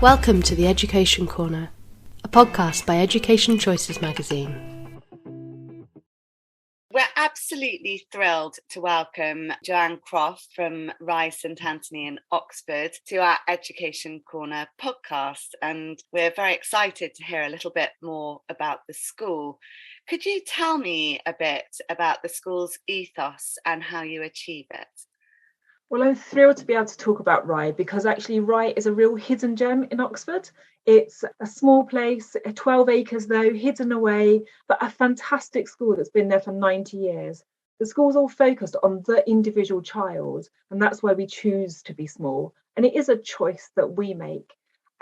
Welcome to the Education Corner, a podcast by Education Choices magazine. We're absolutely thrilled to welcome Joanne Croft from Rye St Antony in Oxford to our Education Corner podcast, and we're very excited to hear a little bit more about the school. Could you tell me a bit about the school's ethos and how you achieve it? Well, I'm thrilled to be able to talk about Rye because actually Rye is a real hidden gem in Oxford. It's a small place, 12 acres though, hidden away, but a fantastic school that's been there for 90 years. The school's all focused on the individual child, and that's why we choose to be small. And it is a choice that we make.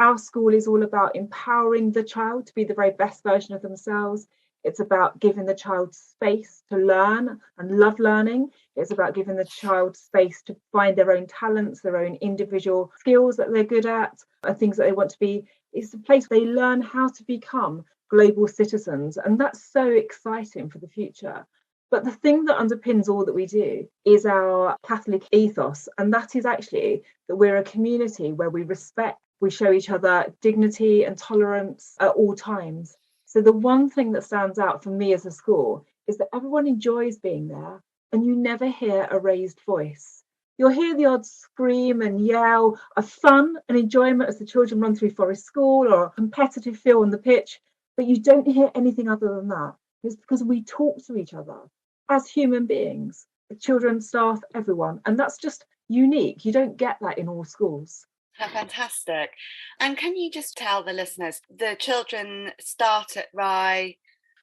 Our school is all about empowering the child to be the very best version of themselves. It's about giving the child space to learn and love learning. It's about giving the child space to find their own talents, their own individual skills that they're good at, and things that they want to be. It's a place where they learn how to become global citizens. And that's so exciting for the future. But the thing that underpins all that we do is our Catholic ethos. And that is actually that we're a community where we respect, we show each other dignity and tolerance at all times. So the one thing that stands out for me as a school is that everyone enjoys being there and you never hear a raised voice. You'll hear the odd scream and yell of fun and enjoyment as the children run through Forest School or a competitive feel on the pitch, but you don't hear anything other than that. It's because we talk to each other as human beings, the children, staff, everyone. And that's just unique. You don't get that in all schools. Fantastic. And can you just tell the listeners, the children start at Rye?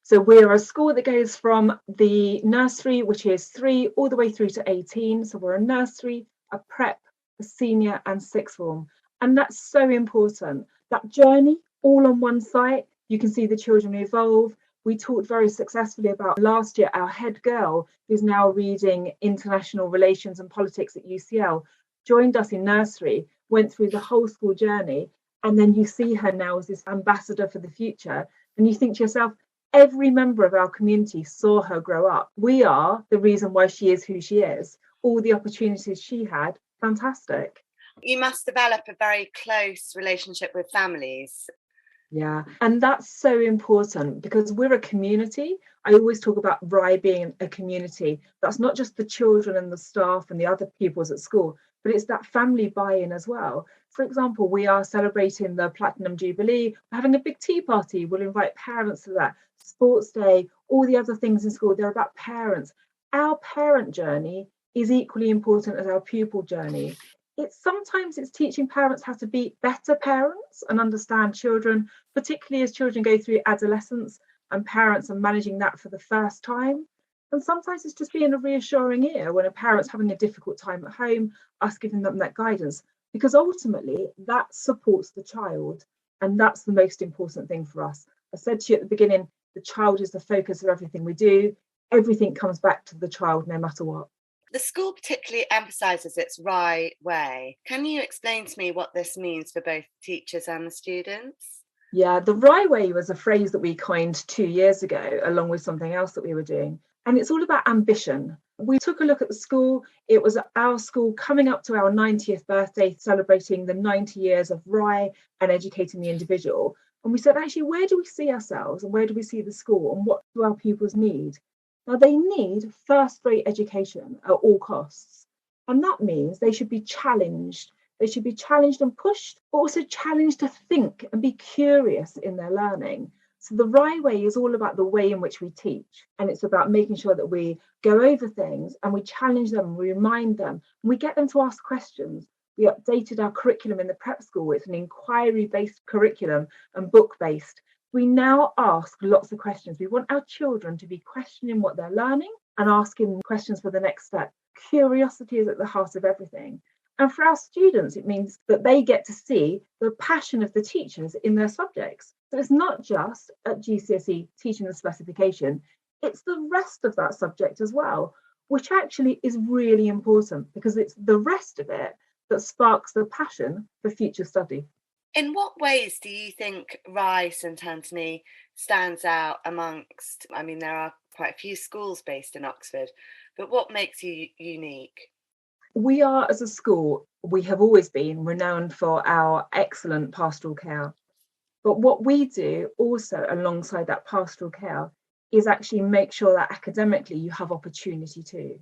So we're a school that goes from the nursery, which is 3, all the way through to 18. So we're a nursery, a prep, a senior and sixth form. And that's so important. That journey all on one site, you can see the children evolve. We talked very successfully about last year, our head girl, who's now reading international relations and politics at UCL, joined us in nursery, went through the whole school journey, and then you see her now as this ambassador for the future. And you think to yourself, every member of our community saw her grow up. We are the reason why she is who she is. All the opportunities she had, fantastic. You must develop a very close relationship with families. Yeah, and that's so important because we're a community. I always talk about Rye being a community. That's not just the children and the staff and the other pupils at school, but it's that family buy-in as well. For example, we are celebrating the Platinum Jubilee, we're having a big tea party. We'll invite parents to that. Sports day, all the other things in school, they're about parents. Our parent journey is equally important as our pupil journey. Sometimes it's teaching parents how to be better parents and understand children, particularly as children go through adolescence and parents are managing that for the first time. And sometimes it's just being a reassuring ear when a parent's having a difficult time at home, us giving them that guidance, because ultimately that supports the child. And that's the most important thing for us. I said to you at the beginning, the child is the focus of everything we do. Everything comes back to the child no matter what. The school particularly emphasises its Rye way. Can you explain to me what this means for both teachers and the students? Yeah, the Rye way was a phrase that we coined 2 years ago, along with something else that we were doing. And it's all about ambition. We took a look at the school. It was our school coming up to our 90th birthday, celebrating the 90 years of Rye and educating the individual. And we said, actually, where do we see ourselves and where do we see the school and what do our pupils need? Now, they need first-rate education at all costs. And that means they should be challenged. They should be challenged and pushed, but also challenged to think and be curious in their learning. So the Rye way is all about the way in which we teach. And it's about making sure that we go over things and we challenge them, we remind them, and we get them to ask questions. We updated our curriculum in the prep school. It's an inquiry-based curriculum and book-based. We now ask lots of questions. We want our children to be questioning what they're learning and asking questions for the next step. Curiosity is at the heart of everything. And for our students, it means that they get to see the passion of the teachers in their subjects. So it's not just at GCSE teaching the specification, it's the rest of that subject as well, which actually is really important because it's the rest of it that sparks the passion for future study. In what ways do you think Rye St Antony stands out amongst, there are quite a few schools based in Oxford, but what makes you unique? We are, as a school, we have always been renowned for our excellent pastoral care. But what we do also alongside that pastoral care is actually make sure that academically you have opportunity too.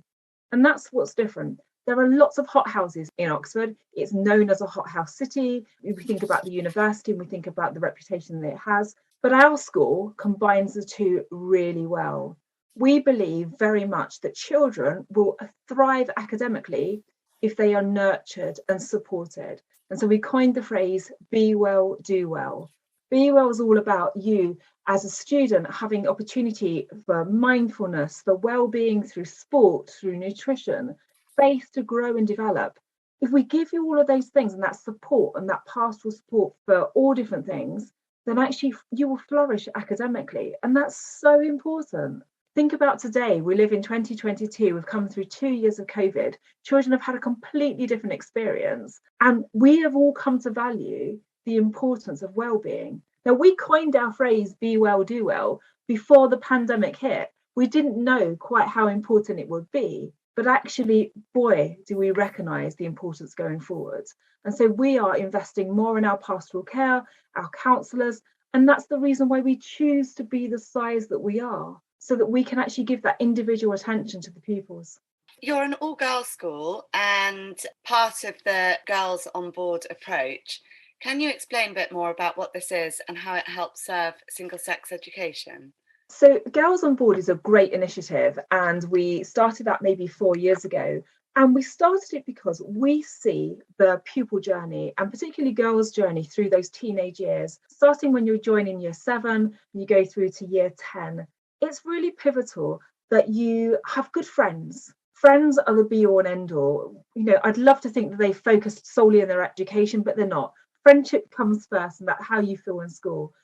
And that's what's different. There are lots of hothouses in Oxford. It's known as a hothouse city. We think about the university and we think about the reputation that it has. But our school combines the two really well. We believe very much that children will thrive academically if they are nurtured and supported. And so we coined the phrase, be well, do well. Be well is all about you as a student having opportunity for mindfulness, for well-being through sport, through nutrition, space to grow and develop. If we give you all of those things and that support and that pastoral support for all different things, then actually you will flourish academically. And that's so important. Think about today, we live in 2022, we've come through 2 years of COVID. Children have had a completely different experience. And we have all come to value the importance of well-being. Now, we coined our phrase, be well, do well, before the pandemic hit. We didn't know quite how important it would be. But actually, boy, do we recognise the importance going forward. And so we are investing more in our pastoral care, our counsellors, and that's the reason why we choose to be the size that we are, so that we can actually give that individual attention to the pupils. You're an all-girls school and part of the Girls on Board approach. Can you explain a bit more about what this is and how it helps serve single-sex education? So Girls on Board is a great initiative, and we started that maybe 4 years ago. And we started it because we see the pupil journey, and particularly girls' journey through those teenage years, starting when you're joining year 7 and you go through to year 10. It's really pivotal that you have good friends. Friends are the be-all and end-all. You know, I'd love to think that they focused solely on their education, but they're not. Friendship comes first, and that's how you feel in school.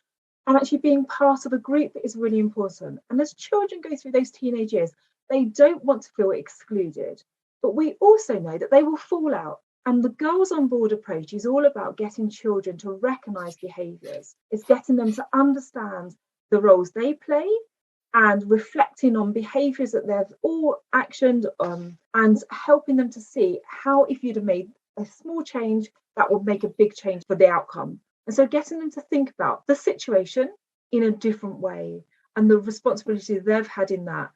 And actually being part of a group is really important. And as children go through those teenage years, they don't want to feel excluded. But we also know that they will fall out. And the Girls on Board approach is all about getting children to recognise behaviours. It's getting them to understand the roles they play and reflecting on behaviours that they've all actioned on, and helping them to see how, if you'd have made a small change, that would make a big change for the outcome. And so getting them to think about the situation in a different way and the responsibility they've had in that.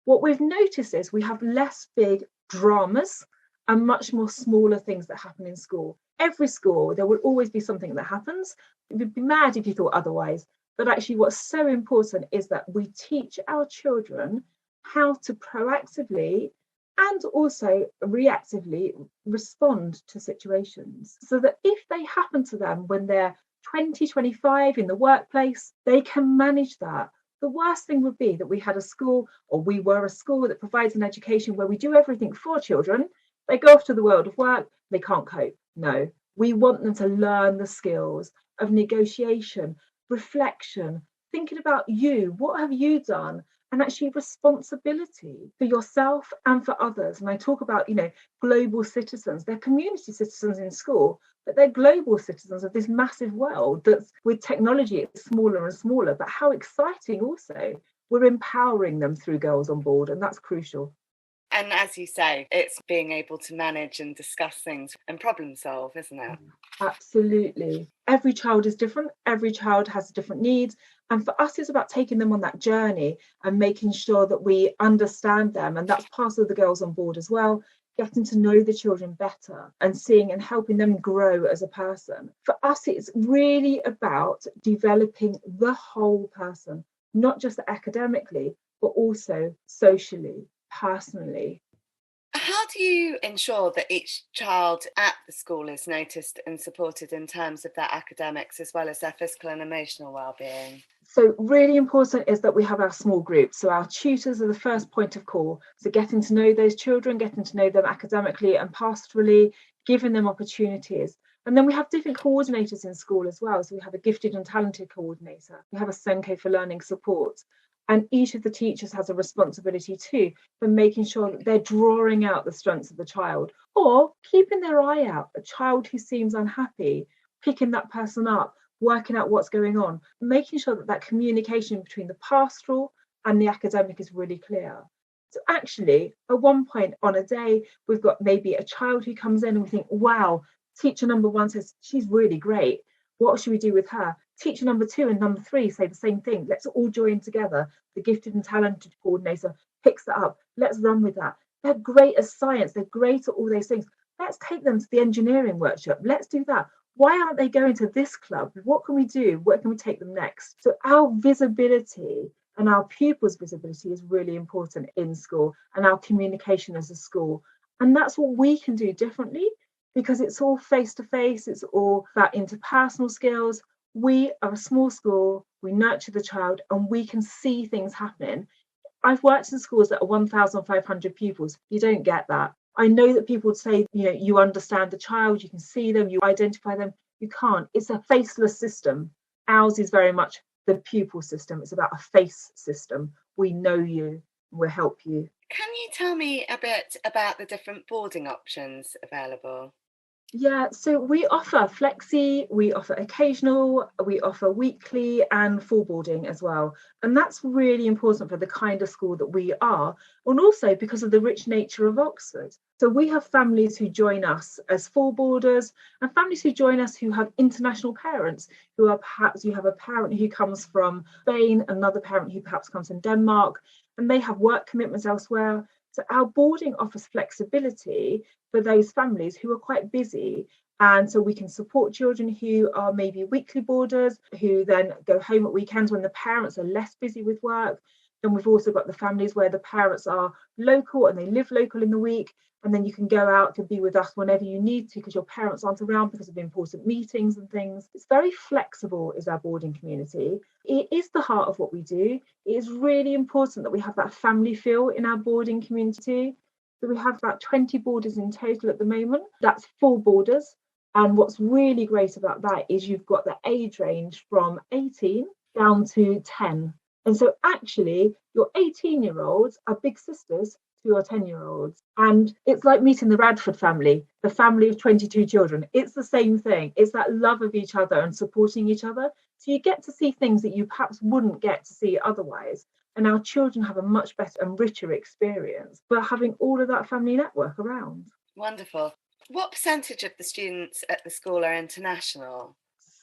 What we've noticed is we have less big dramas and much more smaller things that happen in school. Every school, there will always be something that happens. You'd be mad if you thought otherwise. But actually what's so important is that we teach our children how to proactively and also reactively respond to situations, so that if they happen to them when they're 20, 25 in the workplace, they can manage that. The worst thing would be that we had a school, or we were a school that provides an education where we do everything for children. They go off to the world of work, they can't cope. No, we want them to learn the skills of negotiation, reflection, thinking about you, what have you done? And actually responsibility for yourself and for others. And I talk about, global citizens. They're community citizens in school, but they're global citizens of this massive world that's, with technology, it's smaller and smaller. But how exciting also. We're empowering them through Girls on Board, and that's crucial. And as you say, it's being able to manage and discuss things and problem solve, isn't it? Absolutely. Every child is different. Every child has different needs. And for us, it's about taking them on that journey and making sure that we understand them. And that's part of the Girls on Board as well, getting to know the children better and seeing and helping them grow as a person. For us, it's really about developing the whole person, not just academically, but also socially, personally. How do you ensure that each child at the school is noticed and supported in terms of their academics as well as their physical and emotional well-being? So really important is that we have our small groups. So our tutors are the first point of call. So getting to know those children, getting to know them academically and pastorally, giving them opportunities. And then we have different coordinators in school as well. So we have a gifted and talented coordinator. We have a Senko for learning support. And each of the teachers has a responsibility too for making sure that they're drawing out the strengths of the child, or keeping their eye out. A child who seems unhappy, picking that person up, working out what's going on, making sure that that communication between the pastoral and the academic is really clear. So actually, at one point on a day, we've got maybe a child who comes in and we think, wow, teacher number one says she's really great. What should we do with her? Teacher number two and number three say the same thing. Let's all join together. The gifted and talented coordinator picks that up. Let's run with that. They're great at science. They're great at all those things. Let's take them to the engineering workshop. Let's do that. Why aren't they going to this club? What can we do? Where can we take them next? So our visibility and our pupils' visibility is really important in school, and our communication as a school. And that's what we can do differently, because it's all face-to-face, it's all about interpersonal skills. We are a small school, we nurture the child, and we can see things happening. I've worked in schools that are 1,500 pupils. You don't get that. I know that people would say, you understand the child, you can see them, you identify them. You can't. It's a faceless system. Ours is very much the pupil system. It's about a face system. We know you, we'll help you. Can you tell me a bit about the different boarding options available? Yeah, so we offer flexi, we offer occasional, we offer weekly and full boarding as well. And that's really important for the kind of school that we are, and also because of the rich nature of Oxford. So we have families who join us as full boarders and families who join us who have international parents, who are perhaps, you have a parent who comes from Spain, another parent who perhaps comes from Denmark, and they have work commitments elsewhere. So our boarding offers flexibility for those families who are quite busy. And so we can support children who are maybe weekly boarders, who then go home at weekends when the parents are less busy with work. Then we've also got the families where the parents are local and they live local in the week. And then you can go out to be with us whenever you need to, because your parents aren't around because of important meetings and things. It's very flexible, is our boarding community. It is the heart of what we do. It is really important that we have that family feel in our boarding community. So we have about 20 boarders in total at the moment. That's full boarders. And what's really great about that is you've got the age range from 18 down to 10. And so actually, your 18-year-olds are big sisters to your 10-year-olds. And it's like meeting the Radford family, the family of 22 children. It's the same thing. It's that love of each other and supporting each other. So you get to see things that you perhaps wouldn't get to see otherwise. And our children have a much better and richer experience by having all of that family network around. Wonderful. What percentage of the students at the school are international?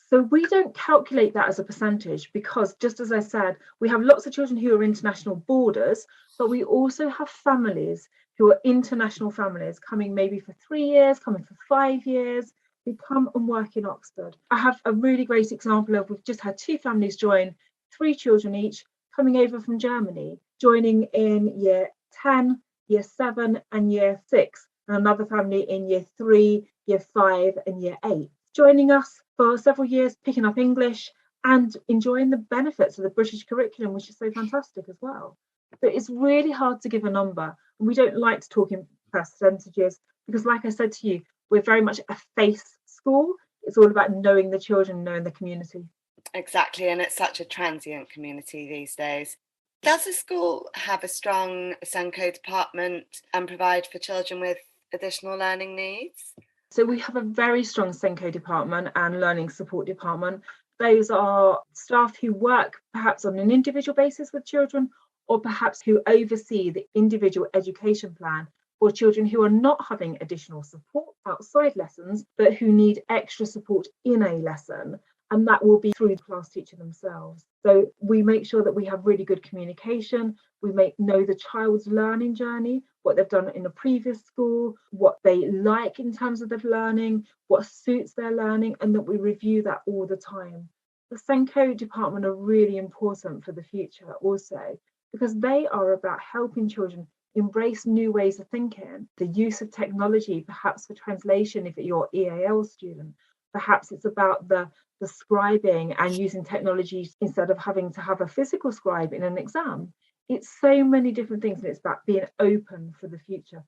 So we don't calculate that as a percentage because, just as I said, we have lots of children who are international boarders, but we also have families who are international families coming maybe for 3 years, coming for 5 years, who come and work in Oxford. I have a really great example of, we've just had 2 families join, 3 children each, coming over from Germany, joining in year 10, year 7 and year 6, and another family in year 3, year 5 and year 8, joining us for several years, picking up English and enjoying the benefits of the British curriculum, which is so fantastic as well. So it's really hard to give a number. And we don't like to talk in percentages because, like I said to you, we're very much a face school. It's all about knowing the children, knowing the community. Exactly, and it's such a transient community these days. Does the school have a strong Senko department and provide for children with additional learning needs? So we have a very strong Senko department and learning support department. Those are staff who work perhaps on an individual basis with children, or perhaps who oversee the individual education plan for children who are not having additional support outside lessons, but who need extra support in a lesson. And that will be through the class teacher themselves. So we make sure that we have really good communication. We know the child's learning journey, what they've done in a previous school, what they like in terms of their learning, what suits their learning, and that we review that all the time. The Senko department are really important for the future also, because they are about helping children embrace new ways of thinking, the use of technology, perhaps for translation if you're EAL student. Perhaps it's about the scribing and using technology instead of having to have a physical scribe in an exam. It's so many different things, and it's about being open for the future.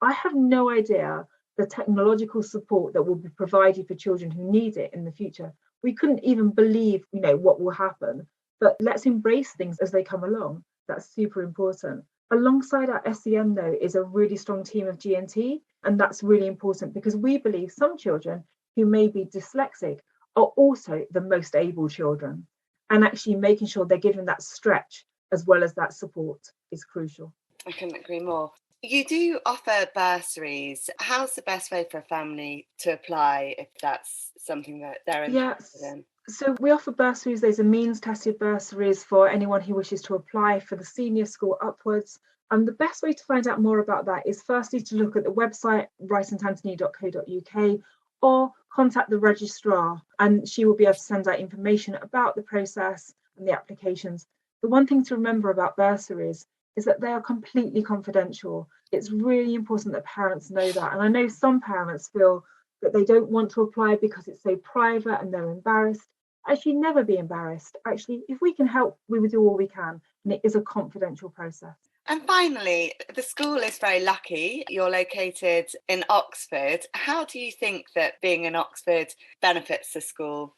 I have no idea the technological support that will be provided for children who need it in the future. We couldn't even believe, what will happen. But let's embrace things as they come along. That's super important. Alongside our SEN, though, is a really strong team of G&T, and that's really important because we believe some children who may be dyslexic are also the most able children, and actually making sure they're given that stretch as well as that support is crucial. I couldn't agree more. You do offer bursaries. How's the best way for a family to apply if that's something that they're interested Yes. in? So we offer bursaries. There's a means tested bursaries for anyone who wishes to apply for the senior school upwards. And the best way to find out more about that is firstly to look at the website ryestantantony.co.uk or contact the registrar, and she will be able to send out information about the process and the applications. The one thing to remember about bursaries is that they are completely confidential. It's really important that parents know that. And I know some parents feel that they don't want to apply because it's so private and they're embarrassed. Actually, never be embarrassed. Actually, if we can help, we will do all we can. And it is a confidential process. And finally, the school is very lucky. You're located in Oxford. How do you think that being in Oxford benefits the school?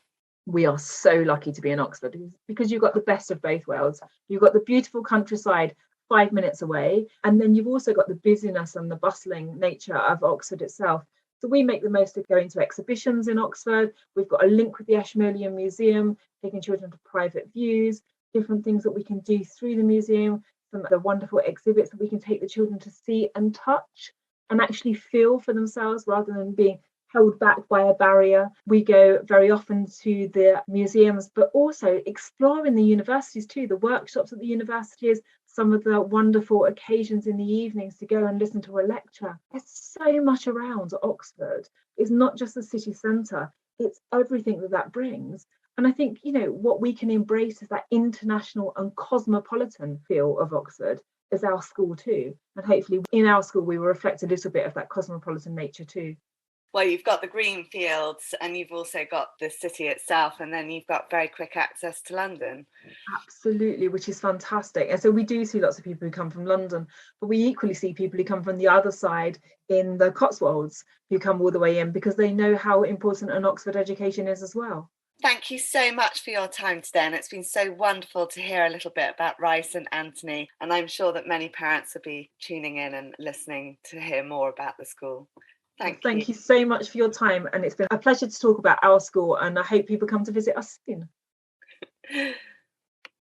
We are so lucky to be in Oxford because you've got the best of both worlds. You've got the beautiful countryside 5 minutes away, and then you've also got the busyness and the bustling nature of Oxford itself. So we make the most of going to exhibitions in Oxford. We've got a link with the Ashmolean Museum, taking children to private views, different things that we can do through the museum, some of the wonderful exhibits that we can take the children to see and touch and actually feel for themselves rather than being held back by a barrier. We go very often to the museums, but also exploring the universities too, the workshops at the universities, some of the wonderful occasions in the evenings to go and listen to a lecture. There's so much around Oxford. It's not just the city centre, it's everything that brings. And I think, what we can embrace is that international and cosmopolitan feel of Oxford as our school too. And hopefully in our school, we will reflect a little bit of that cosmopolitan nature too. Well, you've got the green fields and you've also got the city itself, and then you've got very quick access to London. Absolutely, which is fantastic. And so we do see lots of people who come from London, but we equally see people who come from the other side in the Cotswolds who come all the way in because they know how important an Oxford education is as well. Thank you so much for your time today, and it's been so wonderful to hear a little bit about Rye St Antony, and I'm sure that many parents will be tuning in and listening to hear more about the school. Thank you so much for your time, and it's been a pleasure to talk about our school, and I hope people come to visit us soon.